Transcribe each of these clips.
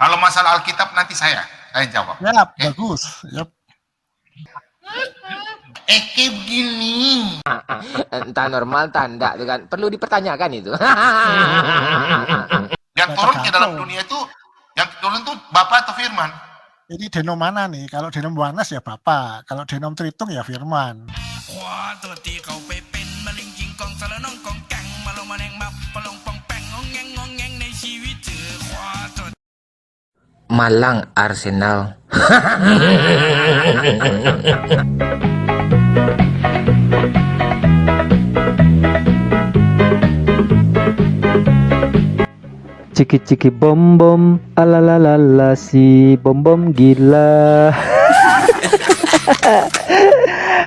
Kalau masalah Alkitab nanti saya jawab. Ya, bagus. Yap. Eke begini. Entah normal, entah enggak, itu kan perlu dipertanyakan itu. Yang turun ke dalam dunia itu, yang turun itu Bapak atau Firman? Ini denom mana nih? Kalau denom Wanas ya Bapak, kalau denom Tritung ya Firman. Wah, toti kau pepen maling jingkong salah nongkong kang malu maneng map palong pong peng ongeng ongengในชีวิตเธอ Wah, toti Malang Arsenal. Ciki-ciki bom bom, alalalala si bom bom gila.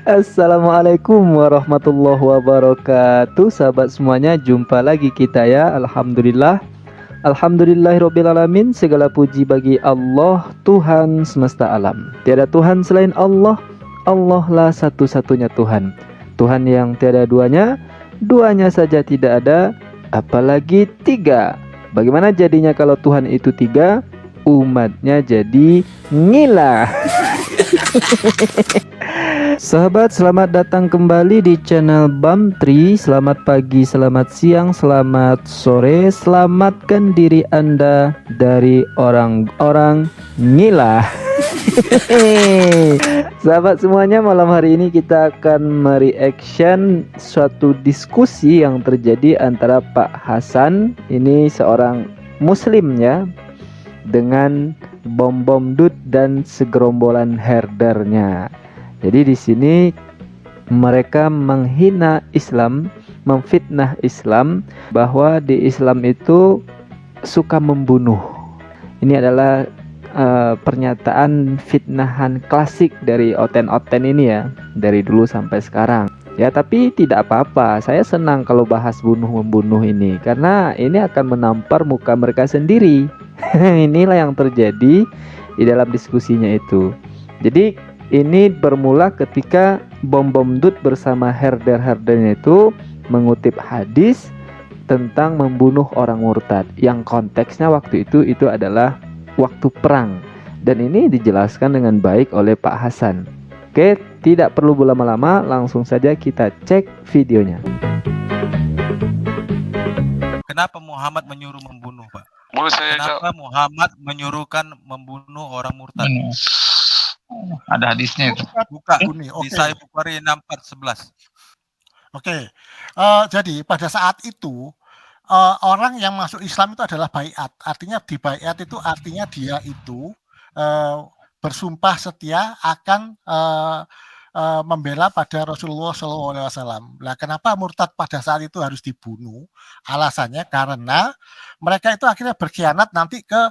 Assalamualaikum warahmatullahi wabarakatuh. Sahabat semuanya, jumpa lagi kita ya. Alhamdulillahirobbilalamin. Segala puji bagi Allah, Tuhan semesta alam. Tiada Tuhan selain Allah. Allah lah satu-satunya Tuhan. Tuhan yang tiada duanya, duanya saja tidak ada, apalagi tiga. Bagaimana jadinya kalau Tuhan itu tiga? Umatnya jadi ngila. Sahabat, selamat datang kembali di channel Bamtri. Selamat pagi, selamat siang, selamat sore. Selamatkan diri Anda dari orang-orang ngila. Sahabat semuanya, malam hari ini kita akan mereaction suatu diskusi yang terjadi antara Pak Hasan, ini seorang muslim ya, dengan Bom Dut dan segerombolan herdernya. Jadi di sini mereka menghina Islam, memfitnah Islam, bahwa di Islam itu suka membunuh. Ini adalah pernyataan fitnahan klasik dari oten-oten ini ya, dari dulu sampai sekarang. Ya, tapi tidak apa-apa. Saya senang kalau bahas bunuh-membunuh ini, karena ini akan menampar muka mereka sendiri. Inilah yang terjadi di dalam diskusinya itu. Jadi ini bermula ketika Bom Dut bersama herder-herdernya itu mengutip hadis tentang membunuh orang murtad, yang konteksnya waktu itu adalah waktu perang, dan ini dijelaskan dengan baik oleh Pak Hasan. Oke, tidak perlu berlama-lama, langsung saja kita cek videonya. Kenapa Muhammad menyuruh membunuh, Pak? Boleh saya Kenapa Muhammad menyuruhkan membunuh orang murtad? ada hadisnya itu. Buka Ini, di Sahih Bukhari 6411. Oke. Jadi pada saat itu orang yang masuk Islam itu adalah baiat. Artinya di baiat itu artinya dia itu bersumpah setia akan membela pada Rasulullah SAW. Nah, kenapa murtad pada saat itu harus dibunuh? Alasannya karena mereka itu akhirnya berkhianat nanti ke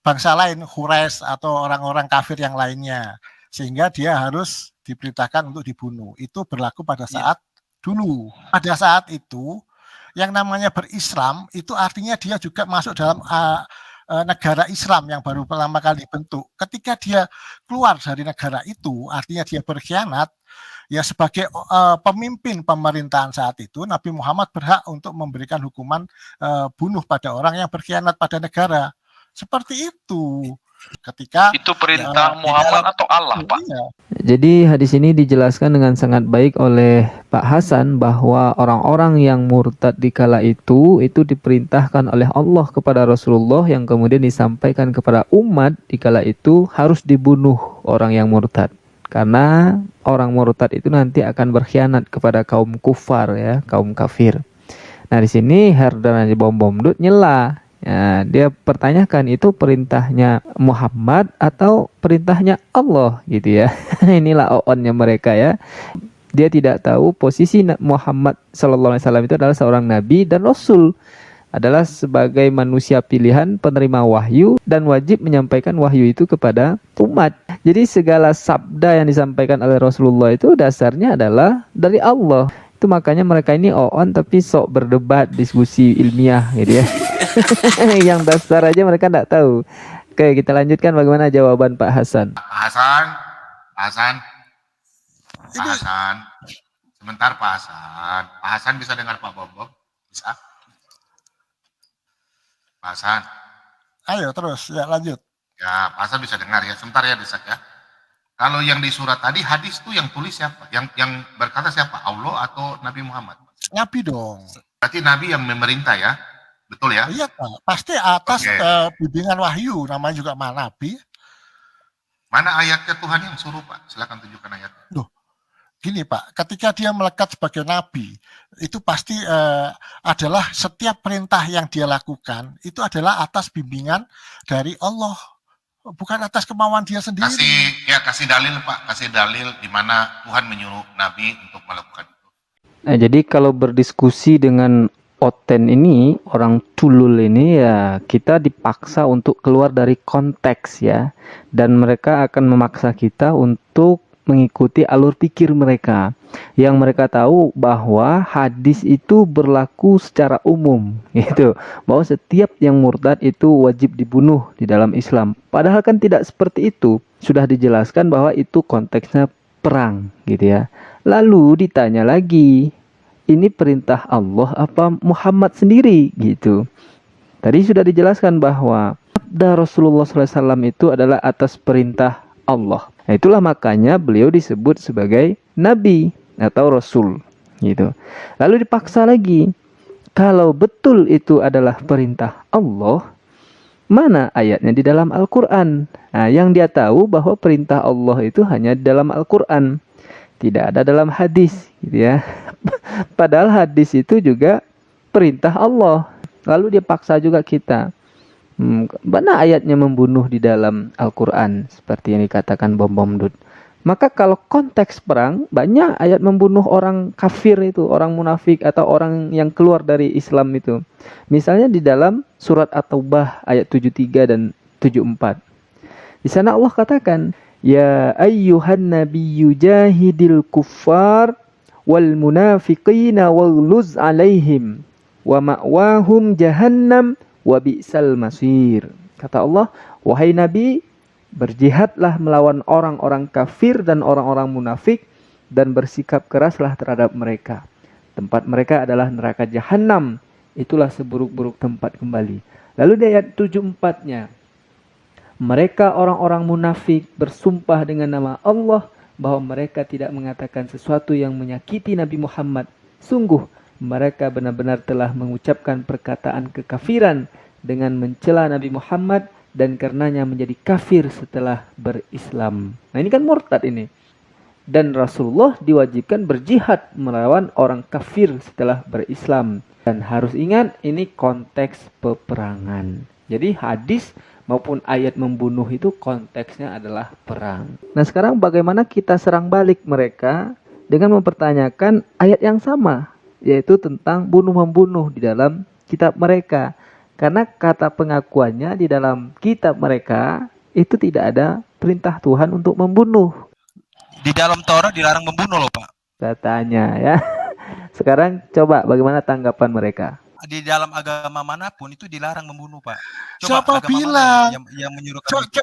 bangsa lain, Quraisy atau orang-orang kafir yang lainnya, sehingga dia harus diperintahkan untuk dibunuh. Itu berlaku pada saat dulu. Pada saat itu yang namanya berislam itu artinya dia juga masuk dalam negara Islam yang baru pertama kali dibentuk. Ketika dia keluar dari negara itu, artinya dia berkhianat, ya sebagai pemimpin pemerintahan saat itu, Nabi Muhammad berhak untuk memberikan hukuman bunuh pada orang yang berkhianat pada negara. Seperti itu. Ketika itu perintah Muhammad atau Allah, Pak? Iya. Jadi hadis ini dijelaskan dengan sangat baik oleh Pak Hasan bahwa orang-orang yang murtad di kala itu diperintahkan oleh Allah kepada Rasulullah, yang kemudian disampaikan kepada umat di kala itu harus dibunuh orang yang murtad. Karena orang murtad itu nanti akan berkhianat kepada kaum kufar ya, kaum kafir. Nah, di sini herder Bom Dut nyela. Ya, dia pertanyakan itu perintahnya Muhammad atau perintahnya Allah gitu ya. Inilah oonnya mereka ya. Dia tidak tahu posisi Muhammad SAW itu adalah seorang nabi dan rasul, adalah sebagai manusia pilihan, penerima wahyu, dan wajib menyampaikan wahyu itu kepada umat. Jadi segala sabda yang disampaikan oleh Rasulullah itu dasarnya adalah dari Allah. Itu makanya mereka ini oon tapi sok berdebat, diskusi ilmiah gitu ya. Yang dasar aja mereka tidak tahu. Oke, kita lanjutkan bagaimana jawaban Pak Hasan. Sebentar Pak Hasan. Pak Hasan bisa dengar Pak Bom? Bisa? Pak Hasan. Ayo terus, ya lanjut. Ya, Pak Hasan bisa dengar ya. Sebentar ya, Desak ya. Kalau yang di surat tadi hadis tuh yang tulis siapa? Yang berkata siapa? Allah atau Nabi Muhammad? Nabi dong. Berarti Nabi yang memerintah ya? Betul ya? Iya Pak, pasti atas Oke. bimbingan wahyu, namanya juga Nabi. Mana ayatnya Tuhan yang suruh Pak? Silakan tunjukkan ayatnya. Gini Pak, ketika dia melekat sebagai nabi, itu pasti adalah setiap perintah yang dia lakukan itu adalah atas bimbingan dari Allah, bukan atas kemauan dia sendiri. Kasih dalil Pak, kasih dalil di mana Tuhan menyuruh Nabi untuk melakukan itu. Nah, jadi kalau berdiskusi dengan Oten ini, orang Tulul ini, ya kita dipaksa untuk keluar dari konteks ya. Dan mereka akan memaksa kita untuk mengikuti alur pikir mereka. Yang mereka tahu bahwa hadis itu berlaku secara umum gitu. Bahwa setiap yang murtad itu wajib dibunuh di dalam Islam. Padahal kan tidak seperti itu. Sudah dijelaskan bahwa itu konteksnya perang gitu ya. Lalu ditanya lagi, ini perintah Allah apa Muhammad sendiri gitu. Tadi sudah dijelaskan bahwa sabda Rasulullah SAW itu adalah atas perintah Allah. Nah, itulah makanya beliau disebut sebagai Nabi atau Rasul gitu. Lalu dipaksa lagi, kalau betul itu adalah perintah Allah, mana ayatnya di dalam Al-Quran? Nah, yang dia tahu bahwa perintah Allah itu hanya di dalam Al-Quran, tidak ada dalam hadis gitu ya. Padahal hadis itu juga perintah Allah. Lalu dia paksa juga kita. Mana ayatnya membunuh di dalam Al-Quran seperti yang dikatakan Bom Dut. Maka kalau konteks perang, banyak ayat membunuh orang kafir itu, orang munafik atau orang yang keluar dari Islam itu. Misalnya di dalam surat At-Taubah ayat 73 dan 74. Di sana Allah katakan, ya ayyuhan nabiyyu jahidil kuffar wal munafiqina waghluz alaihim wa ma'wahum jahannam wa bi'sal masir. Kata Allah, wahai Nabi, berjihadlah melawan orang-orang kafir dan orang-orang munafik dan bersikap keraslah terhadap mereka. Tempat mereka adalah neraka Jahannam. Itulah seburuk-buruk tempat kembali. Lalu di ayat 74-nya, mereka orang-orang munafik bersumpah dengan nama Allah bahwa mereka tidak mengatakan sesuatu yang menyakiti Nabi Muhammad. Sungguh mereka benar-benar telah mengucapkan perkataan kekafiran dengan mencela Nabi Muhammad dan karenanya menjadi kafir setelah berislam. Nah, ini kan murtad ini. Dan Rasulullah diwajibkan berjihad melawan orang kafir setelah berislam. Dan harus ingat, ini konteks peperangan. Jadi hadis maupun ayat membunuh itu konteksnya adalah perang. Nah, sekarang bagaimana kita serang balik mereka dengan mempertanyakan ayat yang sama, yaitu tentang bunuh-membunuh di dalam kitab mereka. Karena kata pengakuannya di dalam kitab mereka itu tidak ada perintah Tuhan untuk membunuh. Di dalam Taurat dilarang membunuh loh Pak. Katanya ya. Sekarang coba bagaimana tanggapan mereka? Di dalam agama manapun itu dilarang membunuh Pak. Siapa agama bilang? mana yang menyuruhkan itu?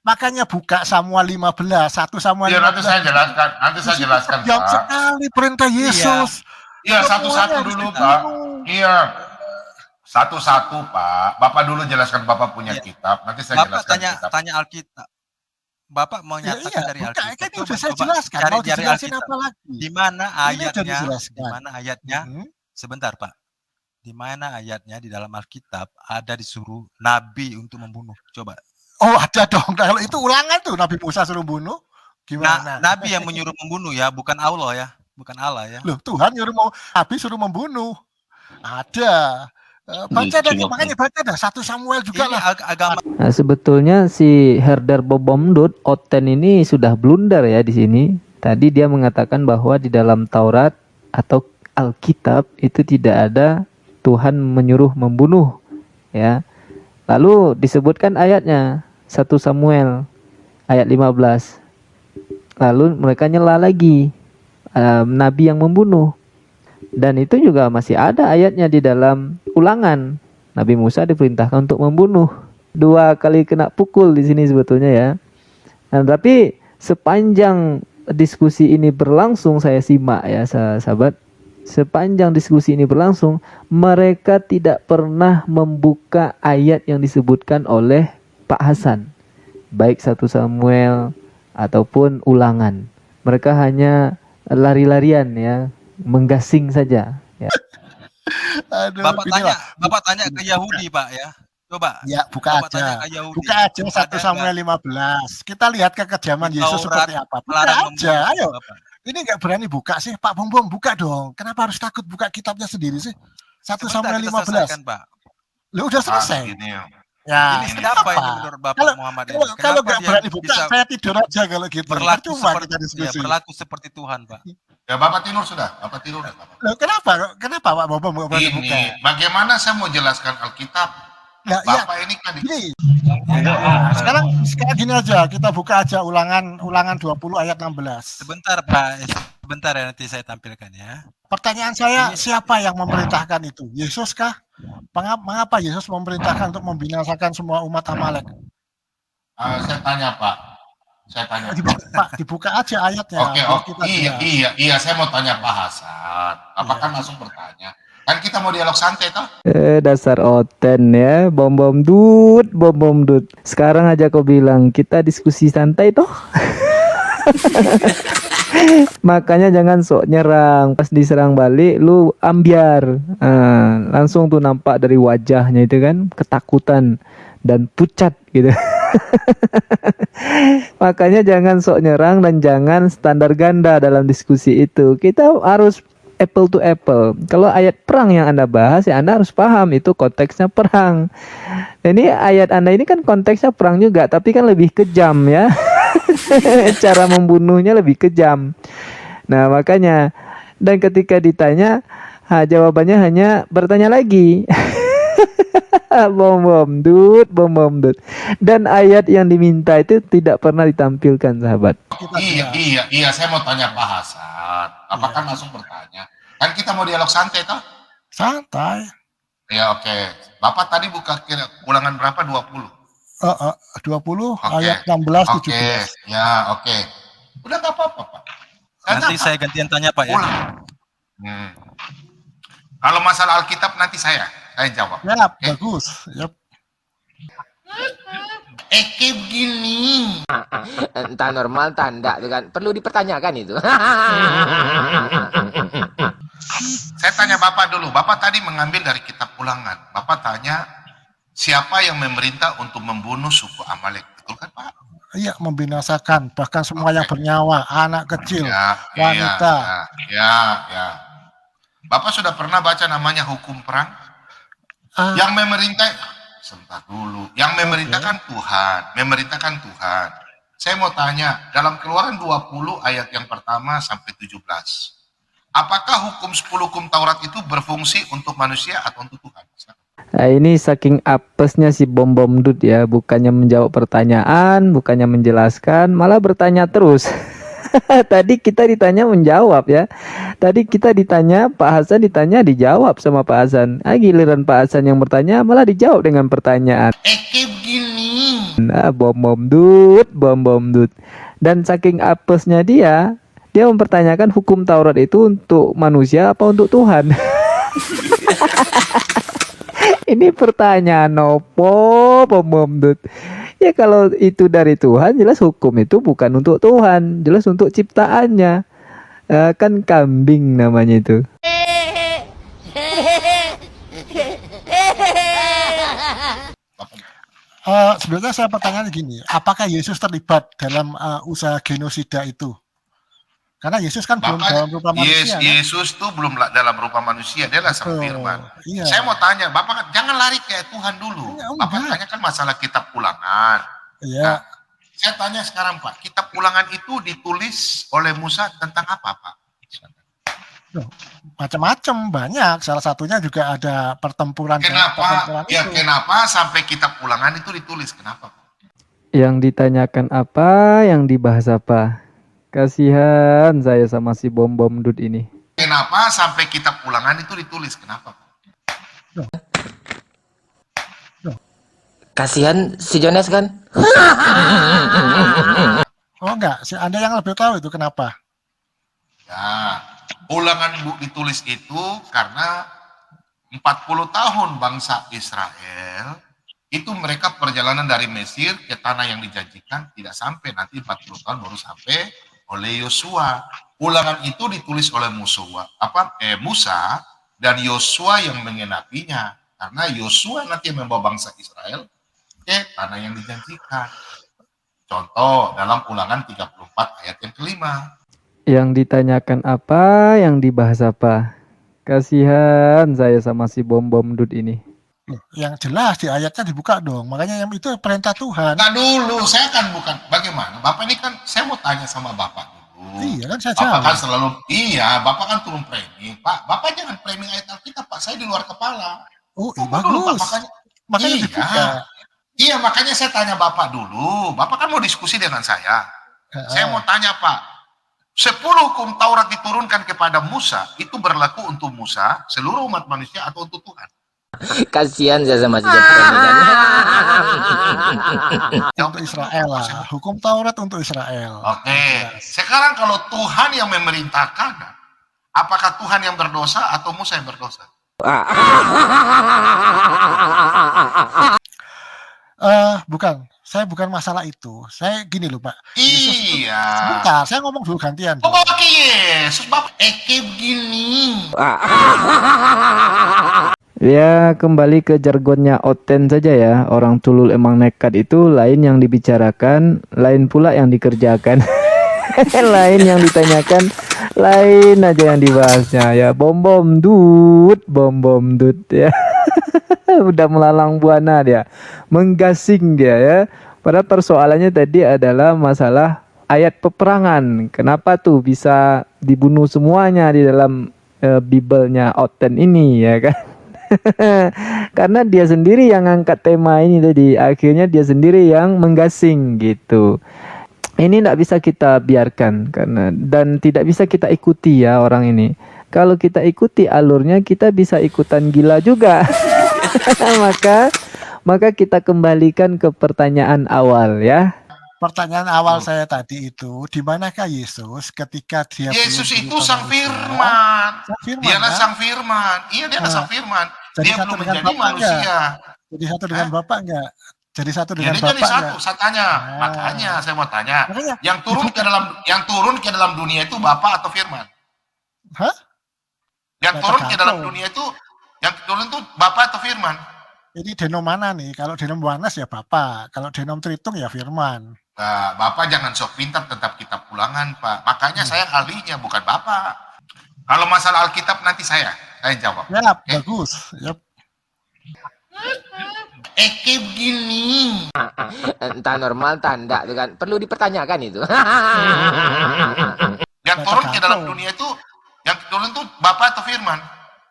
Makanya buka Samuel 15, 1 Samuel Ya, 15. nanti saya jelaskan Jauh Pak. sekali perintah Yesus. Iya, satu-satu dulu Pak. Iya. Satu-satu Pak. Bapak dulu jelaskan, Bapak punya Iya. kitab. Nanti saya Bapak jelaskan kitab. tanya Alkitab. Bapak mau nyatakan dari Bukan, Alkitab. kan ini Coba- udah saya coba jelaskan. cari Mau dari dijelasin Alkitab. apa lagi? Di mana Ini udah ayatnya? dijelaskan. Di mana ayatnya? Mhm. Sebentar Pak. Di mana ayatnya di dalam Alkitab ada disuruh nabi untuk membunuh? Coba. Oh, ada dong. Nah, kalau itu ulangan tuh Nabi Musa suruh bunuh. Gimana? Nabi yang menyuruh membunuh ya, bukan Allah ya, bukan Allah ya. Loh, Tuhan Nabi suruh membunuh. Ada. Baca dah, makanya baca dah 1 Samuel juga Ini lah. agama Nah, sebetulnya si Herder Bobomdut Oten ini sudah blunder ya di sini. Tadi dia mengatakan bahwa di dalam Taurat atau Alkitab itu tidak ada Tuhan menyuruh membunuh ya. Lalu disebutkan ayatnya 1 Samuel ayat 15. Lalu mereka nyela lagi nabi yang membunuh. Dan itu juga masih ada ayatnya di dalam Ulangan. Nabi Musa diperintahkan untuk membunuh. 2 kali kena pukul di sini sebetulnya ya. Nah, tapi sepanjang diskusi ini berlangsung saya simak ya sahabat, sepanjang diskusi ini berlangsung, mereka tidak pernah membuka ayat yang disebutkan oleh Pak Hasan, baik 1 Samuel ataupun Ulangan. Mereka hanya lari-larian ya, menggasing saja ya. Aduh, Bapak tanya ke Yahudi, Pak ya. Coba. Ya, buka Bapak tanya aja. ke Yahudi. Buka aja 1 Samuel 15. Kita lihat kekejaman Yesus Taurat seperti apa. Buka melarang aja, membunuh, ayo. Bapak. Ini nggak berani buka sih, Pak Bom Bom, buka dong. Kenapa harus takut buka kitabnya sendiri sih? 1 Sebentar Samuel kita 15. selesaikan, Pak. Lu udah selesai. Ini ya. Ya, Ini kenapa ini menurut Bapak Muhammad ini? Kalau Kenapa nggak dia berani buka, bisa saya tidur aja kalau gitu. berlaku Percuma seperti kita diskusi. berlaku seperti Tuhan, Pak? Ya Bapak tidur sudah, Bapak tidur sudah. Bapak. Loh, kenapa Pak Bom Bom nggak berani buka? Ini bagaimana saya mau jelaskan Alkitab? Nah, ya, Bapak ini kan gini. Sekarang gini aja, kita buka aja ulangan 20 ayat 16. Sebentar, Pak. Sebentar ya, nanti saya tampilkan ya. Pertanyaan saya, siapa yang memerintahkan itu? Yesus kah? Mengapa Yesus memerintahkan untuk membinasakan semua umat Amalek? saya tanya Pak. Saya tanya. Pak, dibuka aja ayatnya. Oke, biar oke. kita Iya, jelas. saya mau tanya Pak Hasan. Bapak kan langsung bertanya. Kan kita mau dialog santai toh? Dasar oten ya, bom dut. Sekarang aja kau bilang kita diskusi santai toh. Makanya jangan sok nyerang. Pas diserang balik lu ambiar. Langsung tuh nampak dari wajahnya itu kan ketakutan dan pucat gitu. Makanya jangan sok nyerang dan jangan standar ganda dalam diskusi itu. Kita harus apple to apple. Kalau ayat perang yang Anda bahas, ya Anda harus paham itu konteksnya perang. Ini ayat Anda ini kan konteksnya perang juga, tapi kan lebih kejam ya. Cara membunuhnya lebih kejam. Nah, makanya dan ketika ditanya, jawabannya hanya bertanya lagi. bom dut. Dan ayat yang diminta itu tidak pernah ditampilkan, sahabat. Iya, saya mau tanya Pak Hasan. Bapak kan langsung bertanya. Kan kita mau dialog santai toh? Santai. Ya oke. Bapak tadi buka ulangan berapa? 20. 20 Oke. ayat 16 Oke, 17. ya oke. Udah nggak apa-apa Pak. Nanti saya gantian tanya, Pak ya. Ulang. Kalau masalah Alkitab nanti saya jawab. Ya, Oke? bagus. Yap. Kayak begini. Entah normal, entah enggak, tuh kan. Perlu dipertanyakan itu. Saya tanya Bapak dulu. Bapak tadi mengambil dari kitab Ulangan. Bapak tanya siapa yang memerintah untuk membunuh suku Amalek, betul kan Pak? Iya, membinasakan bahkan semua yang bernyawa, anak kecil, wanita. Ya. Bapak sudah pernah baca namanya hukum perang? Yang memerintah, sebentar dulu. Yang memerintahkan Tuhan. Saya mau tanya, dalam Keluaran 20 ayat yang pertama sampai 17. Apakah hukum 10 hukum Taurat itu berfungsi untuk manusia atau untuk Tuhan? Nah, ini saking apesnya si bom dut ya, bukannya menjawab pertanyaan, bukannya menjelaskan, malah bertanya terus. Tadi kita ditanya menjawab ya. Tadi kita ditanya, Pak Hasan ditanya dijawab sama Pak Hasan. Giliran Pak Hasan yang bertanya malah dijawab dengan pertanyaan. Kayak begini. Nah, bom dut. Dan saking apesnya dia mempertanyakan hukum Taurat itu untuk manusia apa untuk Tuhan. Ini pertanyaan opo bom dut. Ya kalau itu dari Tuhan, jelas hukum itu bukan untuk Tuhan, jelas untuk ciptaannya. Kan kambing namanya itu. Sebenarnya saya pertanyaan gini, apakah Yesus terlibat dalam usaha genosida itu? Karena Yesus kan belum dalam rupa manusia. Yesus tuh belum dalam rupa manusia, dia lah sang firman. Iya. Saya mau tanya, Bapak jangan lari kayak Tuhan dulu. Ya, Bapak tanya kan masalah kitab Ulangan. Iya. Nah, saya tanya sekarang Pak, kitab Ulangan itu ditulis oleh Musa tentang apa Pak? Macam-macam, banyak. Salah satunya juga ada pertempuran. Kenapa sampai kitab Ulangan itu ditulis? Kenapa Pak? Yang ditanyakan apa, yang dibahas apa? Kasihan saya sama si bom dut ini. Kenapa sampai kitab Ulangan itu ditulis? Kenapa Pak? Kasihan si Jonas kan? Oh enggak, Anda yang lebih tahu itu kenapa? Ya, Ulangan ditulis itu karena 40 tahun bangsa Israel itu mereka perjalanan dari Mesir ke tanah yang dijanjikan tidak sampai, nanti 40 tahun baru sampai oleh Yosua. Ulangan itu ditulis oleh Musa dan Yosua yang mengenapinya, karena Yosua nanti yang membawa bangsa Israel ke tanah yang dijanjikan. Contoh dalam Ulangan 34 ayat yang kelima. Yang ditanyakan apa, yang dibahas apa? Kasihan saya sama si bom-bom dud ini. Loh, yang jelas di ayatnya dibuka dong. Makanya yang itu perintah Tuhan. Nah dulu, saya kan bukan, bagaimana? Bapak ini kan, saya mau tanya sama Bapak dulu. Iya kan saya Bapak jawab. kan selalu, Bapak kan turun framing. Pak, Bapak jangan framing ayat Alkitab, Pak. Saya di luar kepala. Oh, Tunggu dulu, Pak. bagus. Makanya dibuka. Iya, makanya saya tanya Bapak dulu. Bapak kan mau diskusi dengan saya. Saya mau tanya, Pak. 10 hukum Taurat diturunkan kepada Musa, itu berlaku untuk Musa, seluruh umat manusia, atau untuk Tuhan? Kasihan saya sama si Jepang kan. Untuk Israel lah. Hukum Taurat untuk Israel. Oke. Sekarang kalau Tuhan yang memerintahkan, apakah Tuhan yang berdosa atau Musa yang berdosa? Bukan. Saya bukan masalah itu. Saya gini loh, Pak. Iya. Sebentar, saya ngomong dulu gantian. Oh, Bapak Yesus, Bapak begini. Ya, kembali ke jargonnya Oten saja ya. Orang culul emang nekat itu lain yang dibicarakan, lain pula yang dikerjakan. Lain yang ditanyakan, lain aja yang dibahasnya ya. Bom-bom dud ya. Udah melalang buana dia, menggasing dia ya. Padahal persoalannya tadi adalah masalah ayat peperangan. Kenapa tuh bisa dibunuh semuanya di dalam Bible-nya Oten ini ya kan? Karena dia sendiri yang angkat tema ini tadi. Akhirnya dia sendiri yang menggasing gitu. Ini tidak bisa kita biarkan karena dan tidak bisa kita ikuti ya orang ini. Kalau kita ikuti alurnya kita bisa ikutan gila juga. maka kita kembalikan ke pertanyaan awal ya. Pertanyaan awal saya tadi itu, di manakah Yesus ketika dia Yesus belum itu berubah sang manusia? firman. Sang firman, Dialah kan? sang firman. Iya, dialah sang firman. Jadi Dia satu belum dengan menjadi Bapa manusia. Jadi satu dengan Bapak enggak? Jadi satu Ya, dengan dia jadi Bapak satu. enggak? Saya tanya, Ah. makanya saya mau tanya, Makanya, yang turun ke dalam dunia itu Bapa atau firman? hah? Yang Ya, turun ke dalam tergantung. dunia itu, yang turun itu Bapa atau firman? Ini denom mana nih? Kalau denom Yohanes ya Bapak, kalau denom Tritung ya Firman. Nah, Bapak jangan sok pintar tentang kitab Ulangan, Pak. Makanya saya ahlinya, bukan Bapak. Kalau masalah Alkitab nanti saya jawab. Ya, Oke? bagus. Yap. Begini. Entah normal, entah enggak tuh kan. Perlu dipertanyakan itu. Yang Nah, turun ke dalam tergantung. dunia itu, yang turun itu Bapak atau firman?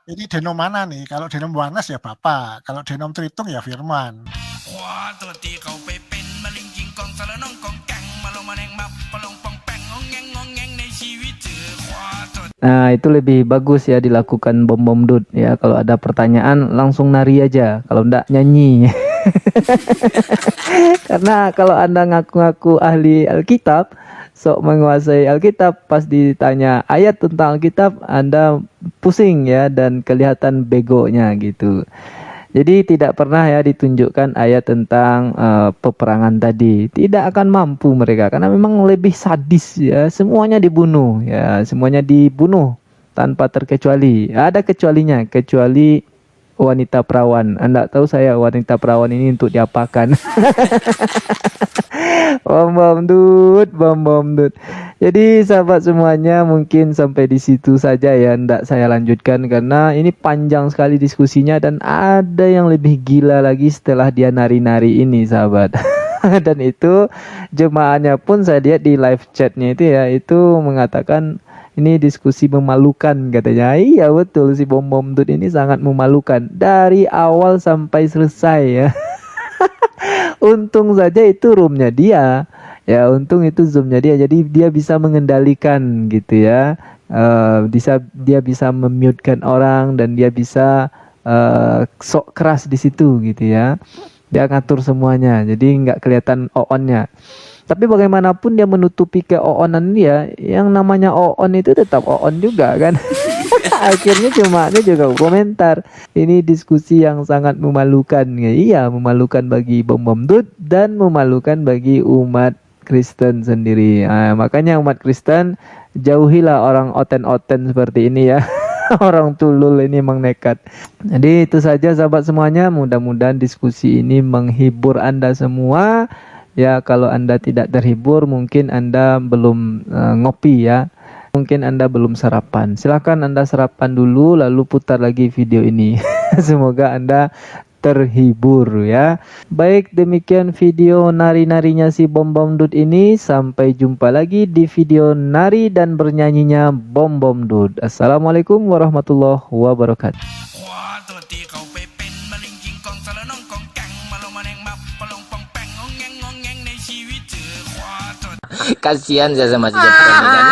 Ini denom mana nih? Kalau denom Yohanes ya Bapak, kalau denom Tritung ya Firman. ขวาตัวตีเขาไปเป็นมะเร็งกิงกองสารน้องกองแกงมาลงมาแนงมับปะลงปองแปงงองแงงงองแงงในชีวิตเจอขวาตัว Nah, itu lebih bagus ya dilakukan bom-bom dud ya. Kalau ada pertanyaan langsung nari aja, kalau enggak nyanyi. Karena kalau Anda ngaku-ngaku ahli Alkitab, sok menguasai Alkitab, pas ditanya ayat tentang Alkitab Anda pusing ya dan kelihatan begonya gitu. Jadi tidak pernah ya ditunjukkan ayat tentang peperangan tadi. Tidak akan mampu mereka karena memang lebih sadis ya. Semuanya dibunuh ya, semuanya dibunuh tanpa terkecuali. Ada kecualinya, kecuali wanita perawan. Anda tahu saya wanita perawan ini untuk diapakan? Bom bom dud. Jadi sahabat semuanya mungkin sampai di situ saja ya, ndak saya lanjutkan karena ini panjang sekali diskusinya dan ada yang lebih gila lagi setelah dia nari-nari ini sahabat. Dan itu jemaahnya pun saya lihat di live chatnya itu ya, itu mengatakan ini diskusi memalukan katanya. Iya betul, si bom dud ini sangat memalukan dari awal sampai selesai ya. Untung saja itu roomnya dia ya, untung itu zoomnya dia, jadi dia bisa mengendalikan gitu ya. Dia bisa memutekan orang dan dia bisa sok keras di situ gitu ya. Dia ngatur semuanya jadi nggak kelihatan on-nya. Tapi bagaimanapun dia menutupi keoonan dia, yang namanya oon itu tetap oon juga kan. Akhirnya cuma dia juga komentar. Ini diskusi yang sangat memalukan. Iya, memalukan bagi Bom Bom Dut dan memalukan bagi umat Kristen sendiri. Makanya umat Kristen jauhilah orang oten-oten seperti ini ya. Orang tulul ini emang nekat. Jadi itu saja sahabat semuanya. Mudah-mudahan diskusi ini menghibur Anda semua. Ya, kalau Anda tidak terhibur, mungkin Anda belum ngopi ya. Mungkin Anda belum sarapan. Silahkan Anda sarapan dulu, lalu putar lagi video ini. Semoga Anda terhibur ya. Baik, demikian video nari-narinya si Bom Bom Dut ini. Sampai jumpa lagi di video nari dan bernyanyinya Bom Bom Dut. Assalamualaikum warahmatullahi wabarakatuh. ขวาตัวตีเขาไปเป็นมะลิงกิงกองสารน้องกองแกงมาลงมาแนงมับปะลงปองแปงงองแงงงองแงงในชีวิตเจอขวาตัว Kasihan saya sama si Jepang kan.